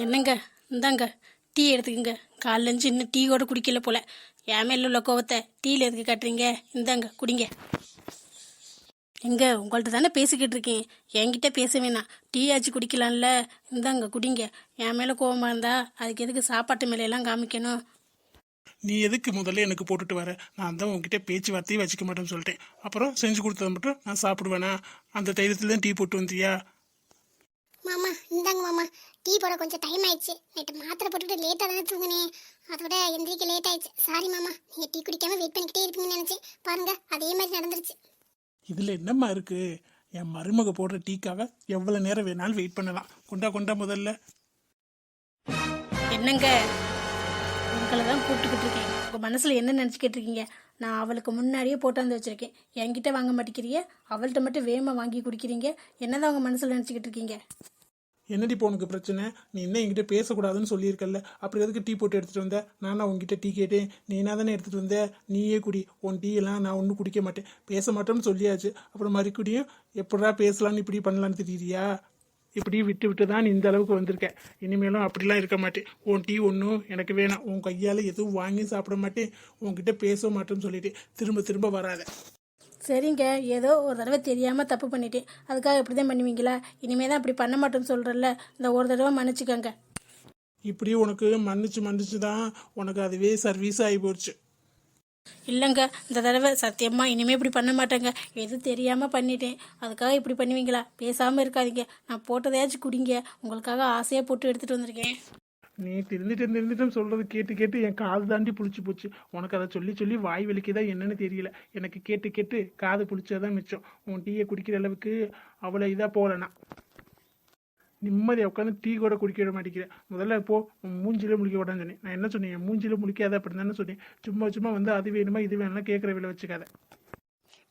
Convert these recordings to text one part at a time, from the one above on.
என்னங்க, இந்தாங்க டீ எடுத்துக்கங்க. காலைலஞ்சு இன்னும் டீ கூட குடிக்கல போல. என் மேல உள்ள கோவத்தை டீயில் எதுக்கு காட்டுறீங்க? இந்தாங்க குடிங்க. எங்க உங்கள்கிட்ட தானே பேசிக்கிட்டு இருக்கேன், என்கிட்ட பேச வேணாம். டீ ஆச்சு குடிக்கலாம்ல. இந்தாங்க குடிங்க. என் மேலே கோவமாக இருந்தா அதுக்கு எதுக்கு சாப்பாட்டு மேலையெல்லாம் காமிக்கணும்? நீ எதுக்கு முதல்ல எனக்கு போட்டுட்டு வர? நான் தான் உங்ககிட்ட பேச்சுவார்த்தையே வச்சுக்க மாட்டேன்னு சொல்லிட்டேன். அப்புறம் செஞ்சு கொடுத்தத மட்டும் நான் சாப்பிடுவேனா? அந்த தைரியத்துல தான் டீ போட்டு வந்தியா? மாமா இந்தாங்க மாமா, டீ போட கொஞ்சம் டைம் ஆயிடுச்சு. நைட்டு மாத்திரை போட்டுட்டு லேட்டாக தானே தூங்குனேன், அதோட எந்திரிக்க லேட் ஆயிடுச்சு. சாரி மாமா, நீங்கள் டீ குடிக்காம வெயிட் பண்ணிக்கிட்டே இருப்பீங்கன்னு நினச்சேன். பாருங்க அதே மாதிரி நடந்துருச்சு. இதுல என்னம்மா இருக்கு? என் மருமக போடுற டீக்காக எவ்வளவு நேரம் வேணாலும் வெயிட் பண்ணலாம். கொண்டா கொண்டா முதல்ல. என்னங்க, உங்களை தான் கூப்பிட்டுக்கிட்டு இருக்கேன். உங்கள் மனசில் என்ன நினச்சிக்கிட்டு இருக்கீங்க? நான் அவளுக்கு முன்னாடியே போட்டாந்து வச்சுருக்கேன், என்கிட்ட வாங்க மாட்டேங்கிறீங்க. அவள்கிட்ட மட்டும் வேகமாக வாங்கி குடிக்கிறீங்க. என்னதான் உங்கள் மனசில் நினச்சிக்கிட்டு இருக்கீங்க? என்னடி இப்போ உனக்கு பிரச்சனை? நீ என்ன என்கிட்ட பேசக்கூடாதுன்னு சொல்லியிருக்கல்ல, அப்புறம் எதுக்கு டீ போட்டு எடுத்துட்டு வந்த? நானா உங்ககிட்ட டீ கேட்டேன்? நீ என்ன தானே எடுத்துட்டு வந்த? நீயே குடி. உன் டீ எல்லாம் நான் ஒன்றும் குடிக்க மாட்டேன், பேச மாட்டேன்னு சொல்லியாச்சு. அப்புறம் மறுபடியும் எப்படா பேசலான்னு இப்படி பண்ணலான்னு தெரியுறியா? இப்படி விட்டு விட்டு தான் நீ இந்த அளவுக்கு வந்திருக்க. இனிமேலும் அப்படிலாம் இருக்க மாட்டேன். உன் டீ ஒன்றும் எனக்கு வேணாம். உன் கையால் எதுவும் வாங்கி சாப்பிட மாட்டேன், உன்கிட்ட பேச மாட்டேன்னு சொல்லிட்டு திரும்ப திரும்ப வராத. சரிங்க, ஏதோ ஒரு தடவை தெரியாமல் தப்பு பண்ணிட்டேன், அதுக்காக இப்படி தான் பண்ணுவீங்களா? இனிமே தான் அப்படி பண்ண மாட்டேன்னு சொல்கிறல்ல, இந்த ஒரு தடவை மன்னிச்சுக்கோங்க. இப்படி உனக்கு மன்னிச்சு மன்னிச்சு தான் உனக்கு அதுவே சர்வீஸ் ஆகி போச்சு. இல்லைங்க, இந்த தடவை சத்தியமாக இனிமேல் இப்படி பண்ண மாட்டேங்க. எது தெரியாமல் பண்ணிட்டேன், அதுக்காக இப்படி பண்ணுவீங்களா? பேசாமல் இருக்காதீங்க. நான் போட்டதையாச்சும் குடிங்க. உங்களுக்காக ஆசையாக போட்டு எடுத்துகிட்டு வந்திருக்கேன். நீ திருந்துட்டு சொல்றது கேட்டு கேட்டு என் காது தாண்டி புளிச்சு போச்சு. உனக்கு அதை சொல்லி சொல்லி வாய் வலிக்குதா என்னன்னு தெரியல. எனக்கு கேட்டு கேட்டு காது புளிச்சதான் மிச்சம். உன் டீயை குடிக்கிற அளவுக்கு அவ்வளோ இதாக போகலண்ணா. நிம்மதியாக உட்காந்து டீ கூட குடிக்க விட மாட்டேங்கிறேன். முதல்ல இப்போ உன் மூஞ்சிலே முழிக்க விடான்னு சொன்னேன். நான் என்ன சொன்னேன்? என் மூஞ்சிலே முழிக்காத அப்படி தானே சொன்னேன். சும்மா சும்மா வந்து அது வேணுமா இது வேணும்னா கேட்குற விலை வச்சுக்காத.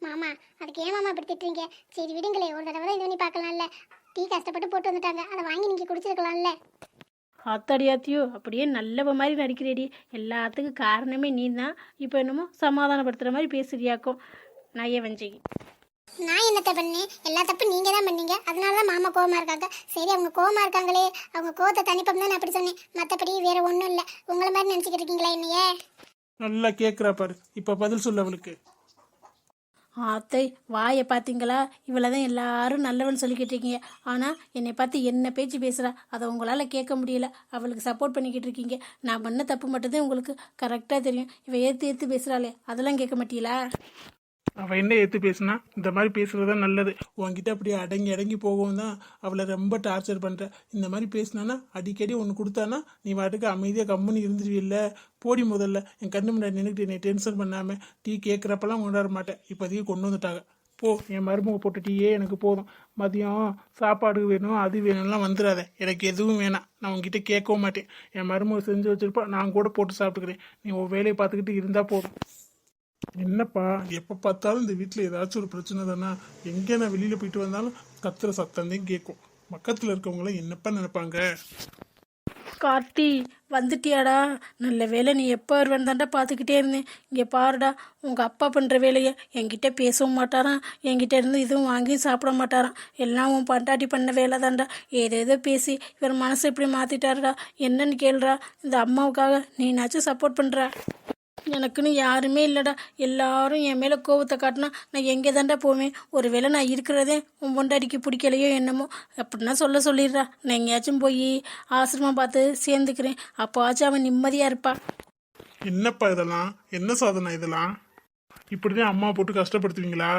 மாமா அதுக்கு ஏன் மாமா இப்படி திட்டுறீங்க? சரி விடுங்களே, ஒரு தடவை தான் இது பண்ணி பார்க்கலாம்ல. டீ கஷ்டப்பட்டு போட்டு வந்துட்டாங்க, அதை வாங்கி நீங்கள் குடிச்சிருக்கலாம்ல. ஆத்தாடியாத்தியோ, அப்படியே நல்லவ மாதிரி நடிக்கிறேடி. எல்லாத்துக்கும் காரணமே நீ தான். இப்போ என்னமோ சமாதானப்படுத்துகிற மாதிரி பேசுறியாக்கும். நான் ஏன் வஞ்சி? நான் என்னத்தை பண்ணேன்? எல்லா தப்பு நீங்கள் தான் பண்ணீங்க, அதனால தான் மாமா கோவமாக இருக்காங்க. சரி அவங்க கோவமாக இருக்காங்களே, அவங்க கோவத்தை தனிப்பம் தான் நான் அப்படி சொன்னேன். மற்றபடி வேற ஒன்றும் இல்லை. உங்களை மாதிரி நினச்சிக்கிட்டு இருக்கீங்களா என்னையே? நல்லா கேட்குறா பாரு. இப்போ பதில் சொல்ல அவளுக்கு. ஆத்தை, வாயை பார்த்தீங்களா? இவளை தான் எல்லாரும் நல்லவன் சொல்லிக்கிட்டு இருக்கீங்க. ஆனால் என்னை பார்த்து என்ன பேச்சு பேசுகிறா, அதை உங்களால் கேட்க முடியல. அவளுக்கு சப்போர்ட் பண்ணிக்கிட்டு இருக்கீங்க. நான் பண்ண தப்பு மட்டும்தான் உங்களுக்கு கரெக்டாக தெரியும். இவ ஏற்று பேசுகிறாளே, அதெல்லாம் கேட்க மாட்டீங்களா? அவள் என்ன ஏற்று பேசுனா? இந்த மாதிரி பேசுறதா நல்லது. உன்கிட்ட அப்படியே அடங்கி அடங்கி போகவும் தான் அவளை ரொம்ப டார்ச்சர் பண்ணுற. இந்த மாதிரி பேசினானா அடிக்கடி ஒன்று கொடுத்தானா நீ வாட்டுக்கு அமைதியாக கம்முன்னு இருந்துருவில்ல. போடி முதல்ல. என் கண்ணு முன்னாடி நின்றுட்டு என்னை டென்ஷன் பண்ணாமல் டீ கேட்குறப்பெல்லாம் கொண்டாட மாட்டேன். இப்போதைக்கு கொண்டு வந்துட்டாங்க. போ, என் மருமக போட்ட டீயே எனக்கு போதும். மதியம் சாப்பாடு வேணும் அது வேணும்லாம் வந்துடாத. எனக்கு எதுவும் வேணாம். நான் உங்ககிட்ட கேட்கவும் மாட்டேன். என் மருமக செஞ்சு வச்சிருப்பா, நான் கூட போட்டு சாப்பிட்டுக்கிறேன். நீ உன் வேலையை பார்த்துக்கிட்டு இருந்தால் போதும். என்னப்பா எப்போ பார்த்தாலும் இந்த வீட்டில் ஏதாச்சும் ஒரு பிரச்சனை தானே? எங்கே நான் வெளியில் போயிட்டு வந்தாலும் கத்துற சத்தந்தான் கேட்கும். பக்கத்தில் இருக்கவங்களாம் என்னப்பா நினைப்பாங்க? கார்த்தி, வந்துட்டியாடா? நல்ல வேலை, நீ எப்போ வருவேன்னு தாண்டா பார்த்துக்கிட்டே இருந்தேன். இங்கே பாருடா, உங்கள் அப்பா பண்ணுற வேலையை என்கிட்ட பேசவும் மாட்டாராம், என்கிட்ட இருந்து இதுவும் வாங்கி சாப்பிட மாட்டாராம். எல்லாம் உன் பண்டாட்டி பண்ண வேலை தாண்டா. ஏதேதோ பேசி இவர் மனசை இப்படி மாற்றிட்டாருடா. என்னன்னு கேளுடா, இந்த அம்மாவுக்காக நீனாச்சும் சப்போர்ட் பண்ணுறா. எனக்குன்னு யாருமே இல்லைடா. எல்லாரும் என் மேலே கோவத்தை காட்டினா நான் எங்கே தாண்டா போவேன்? ஒருவேளை நான் இருக்கிறதே உன் பொண்டாடிக்கு பிடிக்கலையோ என்னமோ அப்படின்னா சொல்லிடுறா. நான் எங்கேயாச்சும் போய் ஆசிரமம் பார்த்து சேர்ந்துக்கிறேன். அப்போவாச்சும் அவன் நிம்மதியாக இருப்பா. என்னப்பா இதெல்லாம்? என்ன சாதனை இதெல்லாம்? இப்படிதான் அம்மா போட்டு கஷ்டப்படுத்துவீங்களா?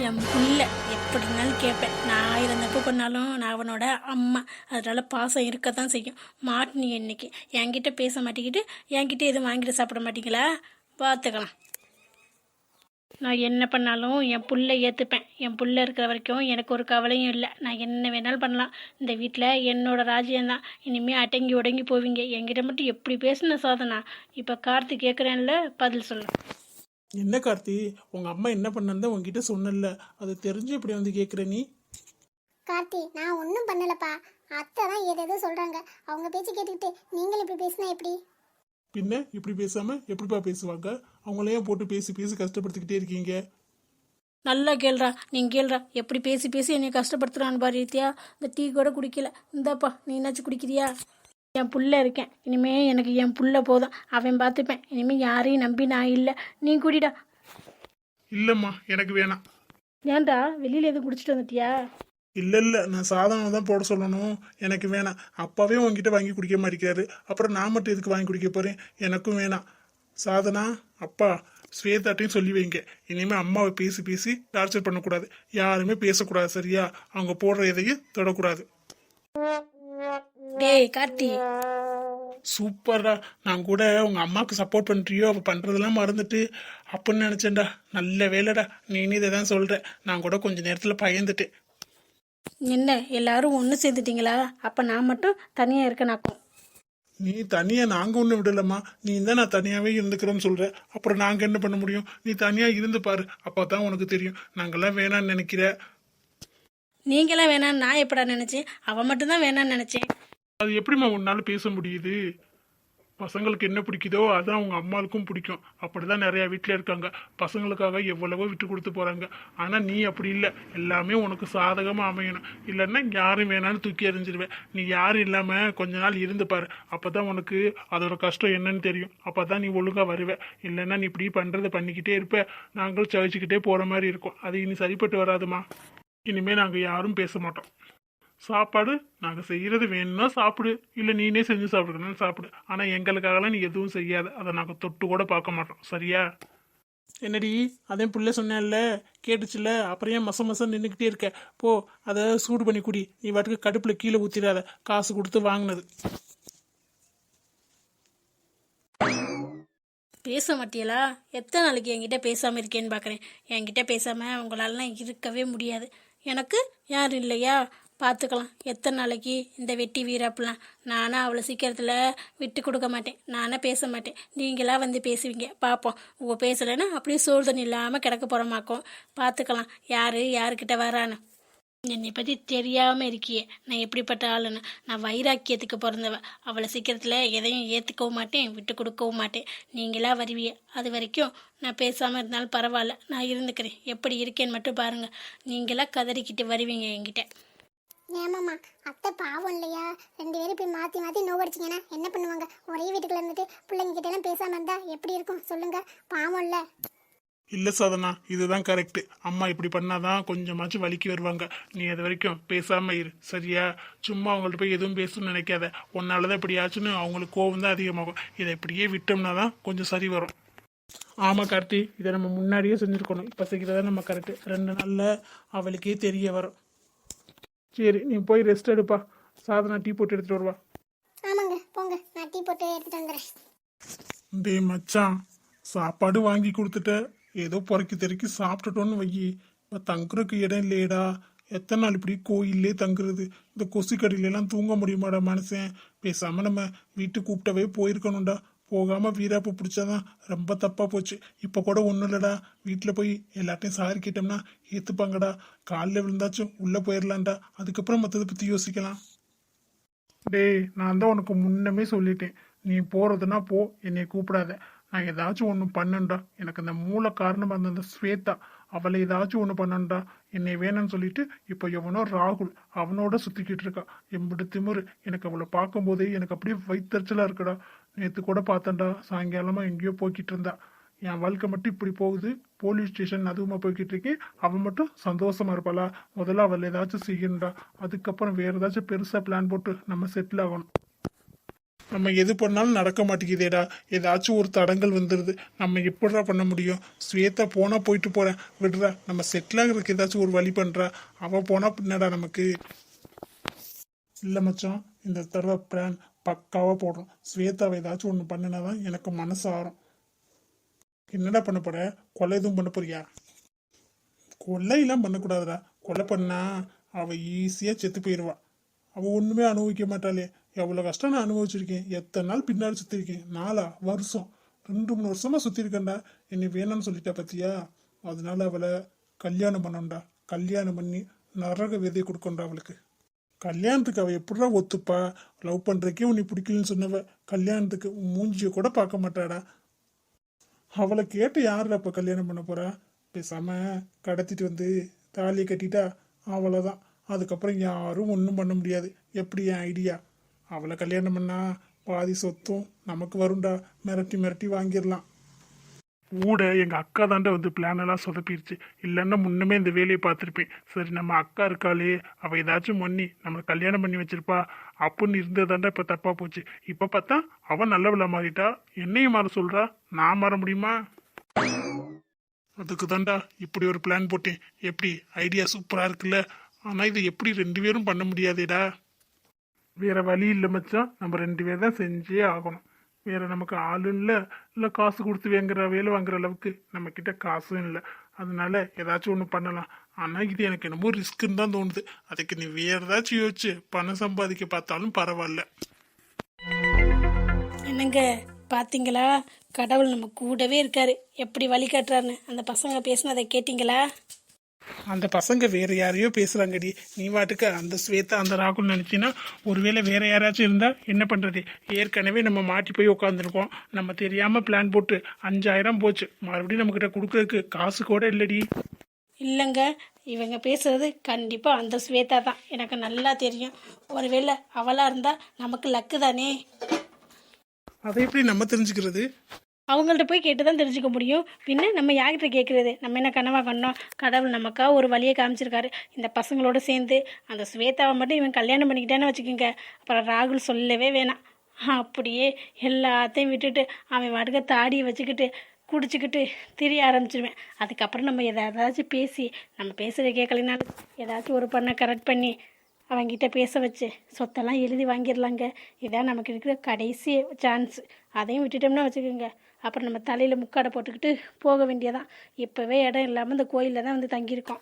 என் புள்ள எப்படினாலும் கேட்பேன். நான் 1000 தப்பு பண்ணாலும் நான் அவனோட அம்மா, அதனால பாசம் இருக்கத்தான் செய்யும். மாட்டினி இன்னைக்கு என்கிட்ட பேச மாட்டேங்கிட்டு என்கிட்ட எதுவும் வாங்கிட்டு சாப்பிட மாட்டீங்களா? பார்த்துக்கலாம். நான் என்ன பண்ணாலும் என் புள்ள ஏற்றுப்பேன். என் புள்ள இருக்கிற வரைக்கும் எனக்கு ஒரு கவலையும் இல்லை. நான் என்ன வேணாலும் பண்ணலாம். இந்த வீட்டில் என்னோட ராஜ்யம்தான். இனிமேல் அடங்கி உடங்கி போவீங்க. என்கிட்ட மட்டும் எப்படி பேசுன சாதனா? இப்போ கார்த்தி கேட்குறேன்ல, பதில் சொல்லு. என்ன கார்த்தி, உங்க அம்மா என்ன பண்ணான்னு உங்ககிட்ட சொன்னல, அது தெரிஞ்சு இப்படி வந்து கேட்குற நீ? கார்த்தி நான் ஒன்றும் பண்ணலப்பா. அத்தை தான் ஏதேதோ சொல்கிறாங்க. அவங்க பேச்சு கேட்டுக்கிட்டு நீங்களும் இப்படி பேசினா எப்படி? பின்ன இப்படி பேசாம எப்படிப்பா பேசுவாங்க? அவங்களையும் போட்டு பேசி பேசி கஷ்டப்படுத்திக்கிட்டே இருக்கீங்க. நல்லா கேள்றா, நீங்க கேள்றா, எப்படி பேசி பேசி என்னை கஷ்டப்படுத்துறான்னு பாரு ரீத்தியா. இந்த டீ கூட குடிக்கல, இந்தாப்பா நீ என்னாச்சும் குடிக்கிறியா? என் புள்ள இருக்கேன், இனிமே எனக்கு என் புள்ள போதும், அவன் பார்த்துப்பேன், இனிமே யாரையும் நம்பி நான் இல்லை. நீ குடிடா. இல்லைம்மா எனக்கு வேணாம். ஏன்டா வெளியில எதுவும் குடிச்சிட்டு வந்துட்டியா? இல்லை நான் சாதனம் தான் போட சொல்லணும், எனக்கு வேணாம். அப்பாவே உங்ககிட்ட வாங்கி குடிக்க மாட்டேங்கிறாரு, அப்புறம் நான் மட்டும் எதுக்கு வாங்கி குடிக்க போகிறேன்? எனக்கும் வேணாம். சாதனா, அப்பா, ஸ்வேதாட்டையும் சொல்லி வைங்க, இனிமேல் அம்மாவை பேசி பேசி டார்ச்சர் பண்ணக்கூடாது, யாருமே பேசக்கூடாது, சரியா? அவங்க போடுற எதையும் தொடக்கூடாது. டேய் கார்த்தி, சூப்பர்டா. நான் கூட உங்க அம்மாவுக்கு சப்போர்ட் பண்றியோ, அவ பண்றதெல்லாம் மறந்துட்டு அப்படின்னு நினைச்சேன்டா. நல்ல வேலைடா, நீ இதை தான் சொல்ற. நான் கூட கொஞ்ச நேரத்துல பயந்துட்டேன். என்ன எல்லாரும் ஒன்று சேர்ந்துட்டீங்களா? அப்போ நான் மட்டும் தனியாக இருக்கனாக்கும். நீ தனியா நாங்க ஒண்ணு விடலம்மா, நீ தான் நான் தனியாவே இருந்துக்கிறேன்னு சொல்ற, அப்புறம் நாங்க என்ன பண்ண முடியும்? நீ தனியா இருந்து பாரு, அப்பதான் உனக்கு தெரியும். நாங்கெல்லாம் வேணான்னு நினைக்கிற. நீங்களாம் வேணான்னு நான் எப்படா நினச்சேன்? அவன் மட்டும்தான் வேணான்னு நினச்சேன். அது எப்படிம்மா உன்னால பேச முடியுது? பசங்களுக்கு என்ன பிடிக்குதோ அதான் அவங்க அம்மாவுக்கும் பிடிக்கும். அப்படிதான் நிறைய வீட்டில் இருக்காங்க, பசங்களுக்காக எவ்வளவோ விட்டு கொடுத்து போறாங்க. ஆனா நீ அப்படி இல்லை, எல்லாமே உனக்கு சாதகமா அமையணும், இல்லைன்னா யாரும் வேணான்னு தூக்கி எறிஞ்சிருவேன். நீ யாரும் இல்லாம கொஞ்ச நாள் இருந்து பாரு, அப்பதான் உனக்கு அதோட கஷ்டம் என்னன்னு தெரியும். அப்பதான் நீ ஒழுங்கா வருவ. இல்லைன்னா நீ இப்படி பண்றதை பண்ணிக்கிட்டே இருப்ப, நாங்களும் சவிச்சுக்கிட்டே போற மாதிரி இருக்கும். அது இனி சரிப்பட்டு வராதுமா. இனிமே நாங்க யாரும் பேச மாட்டோம். சாப்பாடு நாங்கள் செய்கிறது வேணும்னா சாப்பிடு, இல்லை நீனே செஞ்சு சாப்பிடுறதுனால சாப்பிடு. ஆனால் எங்களுக்காகலாம் நீ எதுவும் செய்யாது, அதை நாங்கள் தொட்டு கூட பார்க்க மாட்டோம், சரியா? என்னடி அதே புள்ள சொன்னேன்ல, கேட்டுச்சுல, அப்புறம் ஏன் மசம் நின்றுக்கிட்டே இருக்க? போ, அதை சூடு பண்ணி குடி. நீ வாட்டுக்கு கடுப்பில் கீழே ஊற்றிடாத, காசு கொடுத்து வாங்கினது. பேச மாட்டியலா? எத்தனை நாளைக்கு என்கிட்ட பேசாமல் இருக்கேன்னு பார்க்குறேன். என்கிட்ட பேசாமல் உங்களாலலாம் இருக்கவே முடியாது. எனக்கு யார் இல்லையா? பார்த்துக்கலாம் எத்தனை நாளைக்கு இந்த வெட்டி வீரப்பெல்லாம். நானும் அவ்வளோ சீக்கிரத்தில் விட்டு கொடுக்க மாட்டேன், நானே பேச மாட்டேன். நீங்களாம் வந்து பேசுவீங்க, பார்ப்போம். உங்கள் பேசலைன்னா அப்படியே சோறு தண்ணி இல்லாமல் கிடக்க போகிறோமாக்கும். பார்த்துக்கலாம் யார் யாருக்கிட்ட வரான்னு. என்னை பற்றி தெரியாமல் இருக்கியே நான் எப்படிப்பட்ட ஆளுன்னு. நான் வைராக்கியத்துக்கு பிறந்தவ. அவ்வளோ சீக்கிரத்தில் எதையும் ஏற்றுக்கவும் மாட்டேன், விட்டு கொடுக்கவும் மாட்டேன். நீங்களா வருவிய, அது வரைக்கும் நான் பேசாமல் இருந்தாலும் பரவாயில்ல, நான் இருந்துக்கிறேன். எப்படி இருக்கேன்னு மட்டும் பாருங்கள். நீங்களாம் கதறிக்கிட்டு வருவீங்க என்கிட்ட. ஏமாம்மா, அத்தை பாவம் இல்லையா? 2 பேரும் போய் மாற்றி மாற்றி நோவடிச்சிங்கன்னா என்ன பண்ணுவாங்க? ஒரே வீட்டுக்குள்ள இருந்துட்டு பிள்ளைங்க கிட்ட எல்லாம் பேசாமல் இருந்தால் எப்படி இருக்கும் சொல்லுங்க? பாவம் இல்லை. இல்லை சாதனா, இதுதான் கரெக்டு. அம்மா இப்படி பண்ணாதான் கொஞ்சமாச்சும் வலிக்கு வருவாங்க. நீ அது வரைக்கும் பேசாம இரு, சரியா? சும்மா அவங்கள்ட்ட போய் எதுவும் பேசணும்னு நினைக்காத. உன்னாலதான் இப்படி ஆச்சுன்னு அவங்களுக்கு கோவம் தான் அதிகமாகும். இதை இப்படியே விட்டோம்னா தான் கொஞ்சம் சரி வரும். ஆமாம் கார்த்தி, இதை நம்ம முன்னாடியே செஞ்சுருக்கணும். இப்போ செய்கிறதா நம்ம கரெக்டு. 2 நாளில் அவளுக்கே தெரிய வரும். சரி, நீ போய் ரெஸ்ட் எடுப்பா. சாதனா டீ போட்டு எடுத்துட்டு வருவா. ஆமாங்க, போங்க, நான் டீ போட்டு எடுத்துட்டு வந்துடுறேன். டேய் மச்சான், சாப்பாடு வாங்கி கொடுத்துட்ட, ஏதோ பொறுக்கி தெறுக்கி சாப்பிட்டுட்டோன்னு வையி. இப்போ தங்குறதுக்கு இடம் இல்லையடா. எத்தனை நாள் இப்படி கோயிலே தங்குறது? இந்த கொசு கடியிலலாம் தூங்க முடியுமாடா மனுஷன்? பேசாம நம்ம வீட்டுக்கு கூப்பிட்டவே போயிருக்கணும்டா. போகாம வீராப்பு பிடிச்சாதான் ரொம்ப தப்பா போச்சு. இப்போ கூட ஒன்றும் இல்லடா, வீட்டில் போய் எல்லாத்தையும் சாரி கேட்டோம்னா ஏற்றுப்பாங்கடா. காலில் விழுந்தாச்சும் உள்ளே போயிடலாம்டா, அதுக்கப்புறம் மற்றதை பற்றி யோசிக்கலாம். டேய், நான் தான் உனக்கு முன்னமே சொல்லிட்டேன், நீ போறதுன்னா போ, என்னை கூப்பிடாத. நான் ஏதாச்சும் ஒன்று பண்ணண்டா. எனக்கு அந்த மூல காரணம் அந்த ஸ்வேதா, அவளை ஏதாச்சும் ஒன்று பண்ணண்டா. என்னை வேணும்னு சொல்லிட்டு இப்போ எவனோ ராகுல் அவனோட சுத்திக்கிட்டு இருக்கா. எம்பிட்டு திமிரு. எனக்கு அவளை பார்க்கும்போதே எனக்கு அப்படியே வயிற்றுச்சலா இருக்குடா. நேற்று கூட பார்த்தேன்டா, சாயங்காலமா எங்கேயோ போய்கிட்டு இருந்தா. என் வாழ்க்கை மட்டும் இப்படி போகுது, போலீஸ் ஸ்டேஷன் அதுவுமா போய்கிட்டு இருக்கேன். அவன் மட்டும் சந்தோஷமா இருப்பாளா? முதல்ல அவள் ஏதாச்சும் செய்யணும்டா, அதுக்கப்புறம் வேற ஏதாச்சும் பெருசா பிளான் போட்டு நம்ம செட்டில் ஆகணும். நம்ம எது பண்ணாலும் நடக்க மாட்டேங்குதேடா, ஏதாச்சும் ஒரு தடங்கள் வந்துடுது. நம்ம எப்படிடா பண்ண முடியும்? ஸ்வேதா போனா போயிட்டு போறேன் விடுறா, நம்ம செட்டில் ஆகிறதுக்கு ஏதாச்சும் ஒரு வழி பண்றா. அவ போனா பின்னடா நமக்கு. இல்லை மச்சான், இந்த தடவை பிளான் பக்காவா போடுறோம். ஸ்வேதாவை ஏதாச்சும் ஒன்று பண்ணினாதான் எனக்கு மனசு ஆறும். என்னடா பண்ண போற? கொலை எதுவும் பண்ண போறியா? கொலையெல்லாம் பண்ணக்கூடாதுடா. கொலை பண்ணா அவ ஈஸியா செத்து போயிடுவா. அவள் ஒன்றுமே அனுபவிக்க மாட்டாளே. எவ்வளோ கஷ்டம் நான் அனுபவிச்சிருக்கேன். எத்தனை நாள் பின்னாடி சுற்றிருக்கேன்? 4 வருஷம், 2-3 வருஷமா சுற்றிருக்கேன்டா. என்னை வேணான்னு சொல்லிட்டா பத்தியா? அதனால அவளை கல்யாணம் பண்ணோம்டா. கல்யாணம் பண்ணி நரக விதை கொடுக்கண்டா அவளுக்கு. கல்யாணத்துக்கு அவள் எப்படிடா ஒத்துப்பா? லவ் பண்ணுறக்கே உன்னை பிடிக்கலன்னு சொன்னவ கல்யாணத்துக்கு மூஞ்சியை கூட பார்க்க மாட்டாடா. அவளை கேட்டு யாருடா இப்போ கல்யாணம் பண்ண போறா? பேசாம கடத்திட்டு வந்து தாலியை கட்டிட்டா அவ்வளோதான். அதுக்கப்புறம் யாரும் ஒன்றும் பண்ண முடியாது. எப்படி என் ஐடியா? அவளை கல்யாணம் பண்ணா பாதி சொத்தும் நமக்கு வரும்டா. மிரட்டி மிரட்டி வாங்கிடலாம். கூட எங்கள் அக்கா தாண்டா வந்து பிளான் எல்லாம் சொதப்பிடுச்சு. இல்லைன்னா முன்னமே இந்த வேலையை பார்த்துருப்பேன். சரி நம்ம அக்கா இருக்காளே, அவள் ஏதாச்சும் பண்ணி நம்மளை கல்யாணம் பண்ணி வச்சிருப்பா அப்படின்னு இருந்ததாண்டா இப்போ தப்பாக போச்சு. இப்போ பார்த்தா அவன் நல்லவளா மாறிட்டா. என்னையும் மாற சொல்கிறா, நான் மாற முடியுமா? அதுக்கு தாண்டா இப்படி ஒரு பிளான் போட்டேன். எப்படி ஐடியா சூப்பராக இருக்குல்ல? ஆனால் இதை எப்படி 2 பேரும் பண்ண முடியாதேடா. வேற வழி இல்லை மச்சான், நம்ம 2 பேர் தான் செஞ்சே ஆகணும். வேற நமக்கு ஆளும் இல்லை காசு கொடுத்து வேலை வாங்குற அளவுக்கு நம்ம கிட்ட காசும் இல்லை. அதனால ஏதாச்சும் ஒன்று பண்ணலாம். ஆனால் இது எனக்கு என்னமோ ரிஸ்க்குன்னு தான் தோணுது. அதுக்கு நீ வேற ஏதாச்சும் யோசிச்சு பணம் சம்பாதிக்க பார்த்தாலும் பரவாயில்ல. என்னங்க பார்த்தீங்களா, கடவுள் நம்ம கூடவே இருக்காரு, எப்படி வழிகாட்டுறாருன்னு. அந்த பசங்க பேசுனதை கேட்டிங்களா? அந்த பசங்க வேற யாரையோ பேசுறாங்கடி. நீ வாட்டுக்கு அந்த ஸ்வேதா அந்த ராகுல் நினைச்சின்னா, ஒருவேளை வேற யாராச்சும் இருந்தா என்ன பண்றது? ஏற்கனவே நம்ம மாட்டி போய் உட்காந்துருக்கோம். நம்ம தெரியாம பிளான் போட்டு 5000 போச்சு. மறுபடியும் நம்ம கிட்ட கொடுக்கறதுக்கு காசு கூட இல்லடி. இல்லைங்க, இவங்க பேசுறது கண்டிப்பாக அந்த ஸ்வேதா தான். எனக்கு நல்லா தெரியும். ஒருவேளை அவளாக இருந்தால் நமக்கு லக்கு தானே. அதை எப்படி நம்ம தெரிஞ்சுக்கிறது? அவங்கள்ட்ட போய் கேட்டு தான் தெரிஞ்சுக்க முடியும். பின்ன நம்ம யார்கிட்ட கேட்குறது? நம்ம என்ன கனவா கண்டோம்? கடவுள் நமக்காக ஒரு வழியை காமிச்சிருக்காரு. இந்த பசங்களோட சேர்ந்து அந்த ஸ்வேதாவை மட்டும் இவன் கல்யாணம் பண்ணிக்கிட்டான்னு வச்சுக்கோங்க, அப்புறம் ராகுல் சொல்லவே வேணாம். அப்படியே எல்லாத்தையும் விட்டுட்டு அவன் வாட்டுக்க தாடியை வச்சுக்கிட்டு குடிச்சிக்கிட்டு திரிய ஆரம்பிச்சிடுவேன். அதுக்கப்புறம் நம்ம ஏதாச்சும் பேசி, நம்ம பேசுகிற கேட்கலைனாலும் ஏதாச்சும் ஒரு பண்ணை கரெக்ட் பண்ணி அவங்கிட்ட பேச வச்சு சொத்தெல்லாம் எழுதி வாங்கிடலாங்க. இதான் நமக்கு இருக்கிற கடைசி சான்ஸ். அதையும் விட்டுட்டோம்னா வச்சுக்கோங்க, அப்புறம் நம்ம தலையில் முக்காடை போட்டுக்கிட்டு போக வேண்டியதான். இப்போவே இடம் இல்லாமல் இந்த கோயிலில் தான் வந்து தங்கியிருக்கோம்.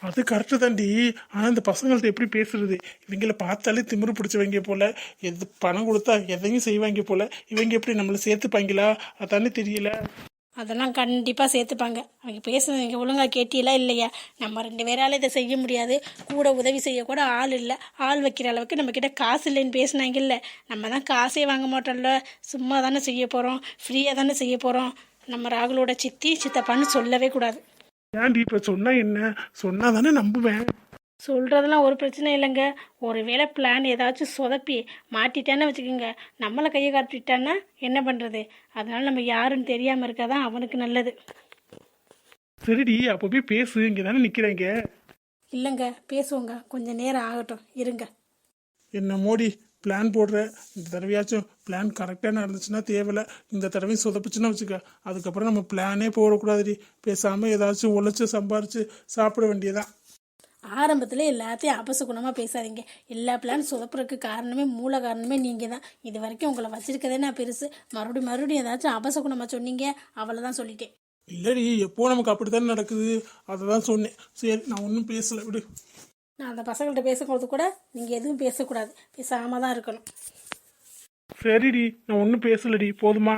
அது கரெக்டு தாண்டி. ஆனால் இந்த பசங்கள்ட்ட எப்படி பேசுறது? இவங்கள பார்த்தாலே திமிரு பிடிச்சவங்க போல. எது பணம் கொடுத்தா எதையும் செய்வாங்க போல. இவங்க எப்படி நம்மளை சேர்த்துப்பாங்களா? அதானே தெரியல. அதெல்லாம் கண்டிப்பாக சேர்த்துப்பாங்க. அவங்க பேசுனது நீங்கள் ஒழுங்காக கேட்டீங்களா இல்லையா? நம்ம 2 பேரால் இதை செய்ய முடியாது. கூட உதவி செய்யக்கூட ஆள் இல்லை. ஆள் வைக்கிற அளவுக்கு நம்மக்கிட்ட காசு இல்லைன்னு பேசுனாங்கல்ல. நம்ம தான் காசே வாங்க மாட்டோம்ல. சும்மா தானே செய்ய போகிறோம், ஃப்ரீயாக தானே செய்ய போகிறோம். நம்ம ராகுலோட சித்தி சித்தப்பான்னு சொல்லவே கூடாது. ஏன்டி இப்போ சொன்னா என்ன? சொன்னா தானே நம்புவேன். சொல்கிறதெல்லாம் ஒரு பிரச்சனை இல்லைங்க. ஒரு வேளை பிளான் ஏதாச்சும் சொதப்பி மாட்டிட்டான்னு வச்சுக்கோங்க, நம்மளை கையை காட்டிட்டான்னா என்ன பண்ணுறது? அதனால நம்ம யாருன்னு தெரியாமல் இருக்காதான் அவனுக்கு நல்லது. சரிடி, அப்போ போய் பேசு. இங்கே தானே நிற்கிறாங்க. இல்லைங்க, பேசுவோங்க, கொஞ்சம் நேரம் ஆகட்டும், இருங்க. என்ன மோடி பிளான் போடுற? இந்த தடவையாச்சும் பிளான் கரெக்டாக நடந்துச்சுன்னா தேவையில்ல. இந்த தடவையும் சொதப்புச்சுன்னா வச்சுக்க, அதுக்கப்புறம் நம்ம பிளானே போடக்கூடாதுடி. பேசாமல் ஏதாச்சும் உழைச்சி சம்பாரிச்சு சாப்பிட வேண்டியதான். ஆரம்பத்தில் எல்லாத்தையும் அபசகுணமாக பேசாதீங்க. எல்லா பிளான் சொதப்புறதுக்கு காரணமே மூல காரணமே நீங்கள் தான். இது வரைக்கும் உங்களை வச்சிருக்கதே நான் பெருசு. மறுபடியும் ஏதாச்சும் அபசகுணமாக சொன்னீங்க, அவ்வளோதான் சொல்லிட்டேன். இல்லடி, எப்போ நமக்கு அப்படித்தானே நடக்குது. அதை தான் சொன்னேன். சரி, நான் ஒன்றும் பேசலை, விடு. நான் அந்த பசங்கள்கிட்ட பேசும்போது கூட நீங்கள் எதுவும் பேசக்கூடாது, பேசாமல் தான் இருக்கணும். சரிடி, நான் ஒன்றும் பேசலடி, போதுமா?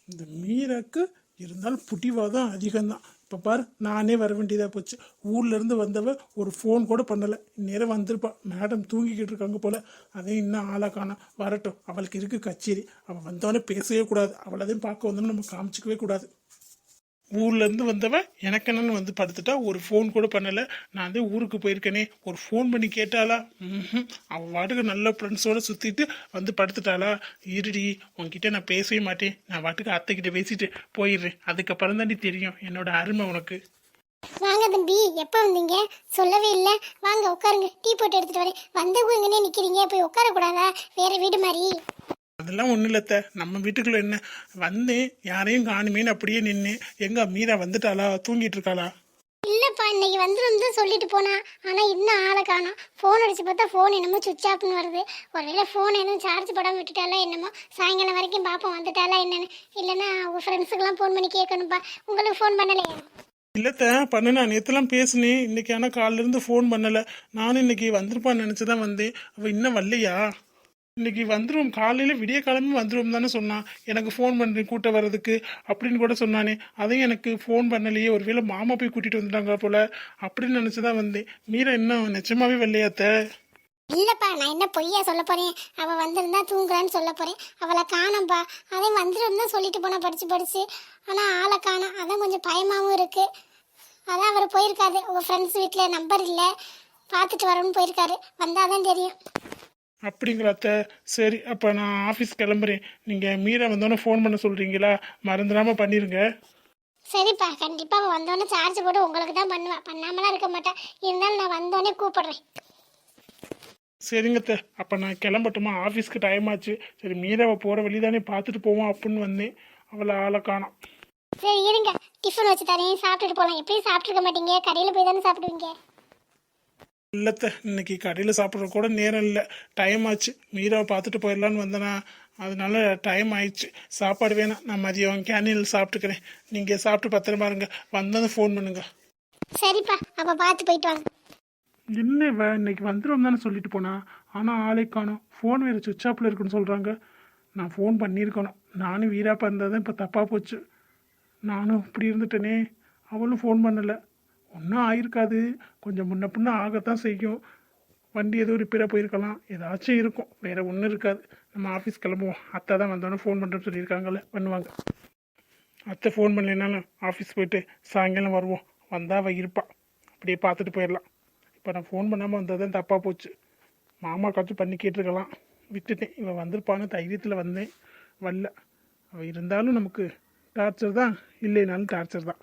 இந்த மீராக்கு இருந்தாலும் புடிவாதான் அதிகம்தான். இப்போ பாரு, நானே வர வேண்டியதாக போச்சு. ஊர்லேருந்து வந்தவ ஒரு ஃபோன் கூட பண்ணலை. இந்நேரம் வந்திருப்பா. மேடம் தூங்கிக்கிட்டு இருக்காங்க போல். அதே இன்னும் ஆளாக காணோம். வரட்டும், அவளுக்கு இருக்குது கச்சேரி. அவள் வந்தோடனே பேசவே கூடாது. அவளதையும் பார்க்க வந்தோன்னு நம்ம காமிச்சிக்கவே கூடாது. ஊர்லேருந்து வந்தவன் எனக்கு என்னன்னு வந்து படுத்துட்டா. ஒரு ஃபோன் கூட பண்ணலை. நான் தான் ஊருக்கு போயிருக்கேனே, ஒரு ஃபோன் பண்ணி கேட்டாளா? அவள் வாட்டுக்கு நல்ல ஃப்ரெண்ட்ஸோடு சுற்றிட்டு வந்து படுத்துட்டாளா? இருடி, உன்கிட்ட நான் பேசவே மாட்டேன். நான் வாட்டுக்கு அத்தைக்கிட்ட பேசிட்டு போயிடுறேன். அதுக்கப்புறம் தாண்டி தெரியும் என்னோட அருமை உனக்கு. வாங்க தம்பி, எப்போ வந்தீங்க? சொல்லவே இல்லை. வாங்க உட்காருங்க, டீ போட்டு எடுத்துட்டு வரேன். வந்தவங்கன்னே நிற்கிறீங்க, போய் உட்காரக்கூடாதா? வேற வீடு மாதிரி. அதெல்லாம் ஒன்றும் இல்லத்த, நம்ம வீட்டுக்குள்ள என்ன வந்தேன், யாரையும் காணுமேன்னு அப்படியே நின்று. எங்க மீரா வந்துட்டாளா? தூங்கிட்டு இருக்காளா? இல்லப்பா, இன்னைக்கு வந்துடும் தான் சொல்லிட்டு போனா. ஆனா இன்னும் ஆளை காணோம். ஃபோன் அடிச்சு பார்த்தா ஃபோன் என்னமோ சுவிட்ச் ஆஃப்னு வருது. ஒருவேளை ஃபோன் எதுவும் சார்ஜ் போடாமல் விட்டுட்டாலா என்னமோ. சாயங்காலம் வரைக்கும் பார்ப்போம் வந்துட்டாலா என்னன்னு. இல்லைன்னா அவங்க ஃப்ரெண்ட்ஸுக்கெல்லாம் ஃபோன் பண்ணி கேட்கணும்ப்பா. உங்களுக்கு ஃபோன் பண்ணலையா? இல்லத்த, பண்ணுனா நேற்றுலாம் பேசுனேன். இன்னைக்கு ஆனால் காலிலேருந்து ஃபோன் பண்ணலை. நானும் இன்னைக்கு வந்திருப்பான்னு நினச்சி தான் வந்தேன். அவள் இன்னும் வரலையா? இன்னைக்கு வந்துடும், காலையில் விடிய கிளம்பி வந்துடும் தானே சொன்னான். எனக்கு ஃபோன் பண்ணுறேன் கூட்ட வர்றதுக்கு அப்படின்னு கூட சொன்னானே. அதையும் எனக்கு ஃபோன் பண்ணலையே. ஒருவேளை மாமா போய் கூட்டிகிட்டு வந்துட்டாங்க போல அப்படின்னு நினச்சி தான் வந்தேன். மீரா இன்னும் நிஜமாவே வரலையாத்த? இல்லப்பா, நான் என்ன பொய்யா சொல்ல போறேன்? அவ வந்திருந்தா தூங்குறான்னு சொல்ல போறேன். அவளை காணோம்பா. அதே வந்துடும் தான் சொல்லிட்டு போனா படிச்சு. ஆனா ஆளை காணோம். அதான் கொஞ்சம் பயமாவும் இருக்கு. அதான் அவர் போயிருக்காரு. உங்கள் ஃப்ரெண்ட்ஸ் வீட்டில் நம்பர் இல்லை, பார்த்துட்டு வரணும்னு போயிருக்காரு. வந்தாதான் தெரியும். அப்படிங்களா அத்தை? சரி, அப்போ நான் ஆஃபீஸ் கிளம்புறேன். நீங்கள் மீரா வந்தோன்னே ஃபோன் பண்ண சொல்கிறீங்களா? மறந்துடாமல் பண்ணிடுங்க. சரிப்பா, கண்டிப்பாக அவன் வந்தோடனே சார்ஜ் போட்டு உங்களுக்கு தான் பண்ணுவேன், பண்ணாமலாம் இருக்க மாட்டேன். இருந்தாலும் நான் வந்தோடனே கூப்பிடுறேன். சரிங்க அத்தை, அப்போ நான் கிளம்பட்டுமா? ஆஃபீஸ்க்கு டைம் ஆச்சு. சரி, மீராவை போகிற வழி தானே பார்த்துட்டு போவோம் அப்படின்னு வந்தேன். அவளை ஆளை காணோம். சரி இருங்க, டிஃபன் வச்சு தரேன், சாப்பிட்டுட்டு போகலாம். எப்படியும் சாப்பிட்ருக்க மாட்டீங்க, கடையில் போய் தானே சாப்பிடுவீங்க. இல்லத்த, இன்னைக்கு கடையில் சாப்பிட்ற கூட நேரம் இல்லை, டைம் ஆச்சு. மீராவை பார்த்துட்டு போயிடலான்னு வந்தேனா, அதனால டைம் ஆயிடுச்சு. சாப்பாடு வேணாம், நான் மதியம் கேண்டீனில் சாப்பிட்டுக்கிறேன். நீங்கள் சாப்பிட்டு பத்திரமா இருங்க, வந்ததும் ஃபோன் பண்ணுங்க. சரிப்பா, அப்போ பார்த்து போயிட்டு வாங்க. என்ன இவ இன்னைக்கு வந்துடும் தானே சொல்லிட்டு போனா, ஆனால் ஆளை காணோம். ஃபோன் வேறு சுவிட்ச் ஆஃபில் இருக்குன்னு சொல்கிறாங்க. நான் ஃபோன் பண்ணியிருக்கணும். நானும் வீராப்பா இருந்தால் தான் இப்போ தப்பாக போச்சு. நானும் இப்படி இருந்துட்டேனே. அவளும் ஃபோன் பண்ணலை. ஒன்றும் ஆயிருக்காது, கொஞ்சம் முன்ன பின்ன ஆகத்தான் செய்யும். வண்டி எதுவும் ரிப்பேராக போயிருக்கலாம், ஏதாச்சும் இருக்கும், வேறு ஒன்றும் இருக்காது. நம்ம ஆஃபீஸ் கிளம்புவோம். அத்தை தான் வந்தோன்னே ஃபோன் பண்ணுறேன்னு சொல்லியிருக்காங்கல்ல, பண்ணுவாங்க. அத்தை ஃபோன் பண்ணலைனாலும் ஆஃபீஸ் போயிட்டு சாயங்காலம் வருவோம். வந்தால் அவள் இருப்பா, அப்படியே பார்த்துட்டு போயிடலாம். இப்போ நான் ஃபோன் பண்ணாமல் வந்தது தான் தப்பாக போச்சு. மாமாக்காச்சும் பண்ணி கேட்டிருக்கலாம், விட்டுட்டேன். இவன் வந்திருப்பான்னு தைரியத்தில் வந்தேன், வரல. அவள் இருந்தாலும் நமக்கு டார்ச்சர் தான், இல்லைனாலும் டார்ச்சர் தான்.